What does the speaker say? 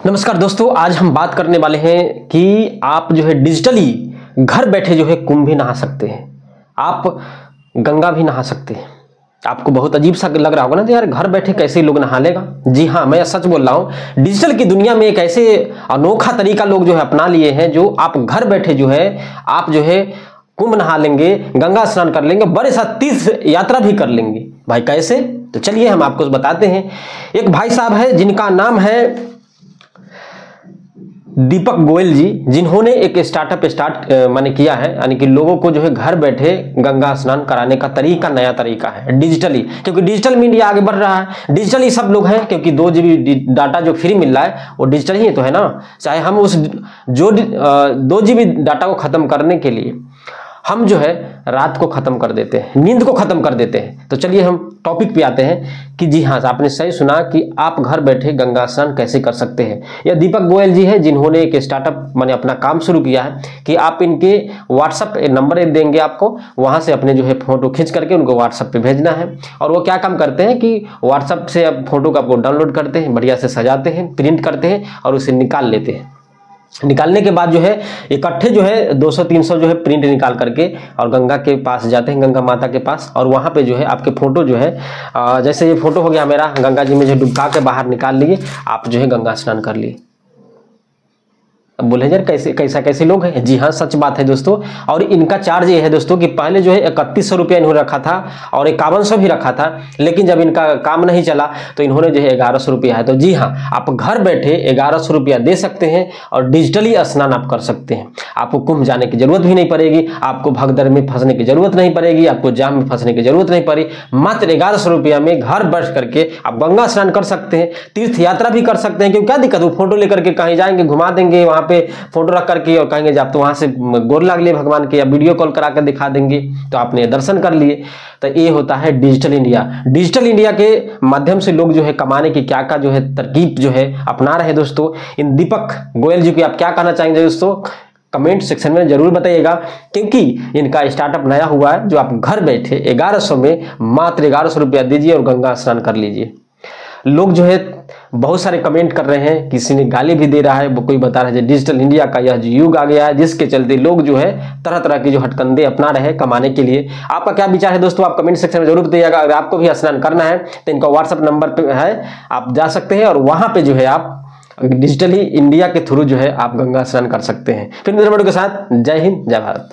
नमस्कार दोस्तों, आज हम बात करने वाले हैं कि आप जो है डिजिटली घर बैठे जो है कुंभ भी नहा सकते हैं, आप गंगा भी नहा सकते हैं। आपको बहुत अजीब सा लग रहा होगा ना, तो यार घर बैठे कैसे लोग नहा लेगा। जी हाँ, मैं सच बोल रहा हूँ। डिजिटल की दुनिया में एक ऐसे अनोखा तरीका लोग जो है अपना लिए हैं, जो आप घर बैठे जो है आप जो है कुंभ नहा लेंगे, गंगा स्नान कर लेंगे, बड़े साथ तीर्थ यात्रा भी कर लेंगे। भाई कैसे? तो चलिए हम आपको बताते हैं। एक भाई साहब है जिनका नाम है दीपक गोयल जी, जिन्होंने एक स्टार्टअप माने किया है, यानी कि लोगों को जो है घर बैठे गंगा स्नान कराने का तरीका, नया तरीका है डिजिटली। क्योंकि डिजिटल मीडिया आगे बढ़ रहा है, डिजिटली सब लोग हैं, क्योंकि 2 GB डाटा जो फ्री मिल रहा है वो डिजिटल ही तो है ना। चाहे हम उस 2 GB डाटा को खत्म करने के लिए हम जो है रात को खत्म कर देते हैं, नींद को खत्म कर देते हैं। तो चलिए हम टॉपिक पे आते हैं कि जी हाँ, आपने सही सुना कि आप घर बैठे गंगा स्नान कैसे कर सकते हैं। यह दीपक गोयल जी है, जिन्होंने एक स्टार्टअप माने अपना काम शुरू किया है कि आप इनके व्हाट्सएप नंबर देंगे आपको, वहां से अपने जो है फोटो खींच करके उनको व्हाट्सएप पे भेजना है। और वो क्या काम करते हैं कि व्हाट्सएप से अब फोटो का आपको डाउनलोड करते हैं, बढ़िया से सजाते हैं, प्रिंट करते हैं और उसे निकाल लेते हैं। निकालने के बाद जो है इकट्ठे जो है 200-300 जो है प्रिंट निकाल करके और गंगा के पास जाते हैं, गंगा माता के पास, और वहां पे जो है आपके फोटो जो है जैसे ये फोटो हो गया मेरा, गंगा जी में जो डुबका के बाहर निकाल लिए, आप जो है गंगा स्नान कर लिए। अब बोले यार कैसे लोग हैं। जी हाँ, सच बात है दोस्तों। और इनका चार्ज ये है दोस्तों कि पहले जो है 3100 रुपया इन्होंने रखा था और 5100 भी रखा था, लेकिन जब इनका काम नहीं चला तो इन्होंने जो है 1100 रुपया है। तो जी हाँ, आप घर बैठे 1100 रुपया दे सकते हैं और डिजिटली स्नान आप कर सकते हैं। आपको कुंभ जाने की जरूरत भी नहीं पड़ेगी, आपको भगदड़ में फंसने की जरूरत नहीं पड़ेगी, आपको जाम में फंसने की जरूरत नहीं पड़ी। मात्र 1100 रुपया में घर बैठ करके आप गंगा स्नान कर सकते हैं, तीर्थ यात्रा भी कर सकते हैं। क्यों, क्या दिक्कत? वो फोटो लेकर के कहीं जाएंगे, घुमा देंगे वहां पे फोटो रख करके और कहेंगे आप तो वहां से गोर लाग लिए भगवान के, या वीडियो कॉल करा कर दिखा देंगे तो आपने दर्शन कर लिए। तो ये होता है डिजिटल इंडिया। डिजिटल इंडिया के माध्यम से लोग जो है कमाने की क्या जो है तरकीब जो है अपना रहे दोस्तों। इन दीपक गोयल जी को आप क्या कहना चाहेंगे दोस्तों? कमेंट सेक्शन में जरूर बताइएगा, क्योंकि इनका स्टार्टअप नया हुआ है, जो आप घर बैठे 1100 में मात्र 1100 रुपया दीजिए और गंगा स्नान कर लीजिए। लोग जो है बहुत सारे कमेंट कर रहे हैं, किसी ने गाली भी दे रहा है, कोई बता रहा है डिजिटल इंडिया का यह युग आ गया है, जिसके चलते लोग जो है तरह तरह के जो हटकंडे अपना रहे हैं कमाने के लिए। आपका क्या विचार है दोस्तों? आप कमेंट सेक्शन में जरूर बताइएगा। अगर आपको भी स्नान करना है तो इनका व्हाट्सएप नंबर पे है, आप जा सकते हैं और वहां पे जो है आप डिजिटली इंडिया के थ्रू जो है आप गंगा स्नान कर सकते हैं। फिर मेरे वीडियो के साथ जय हिंद, जय भारत।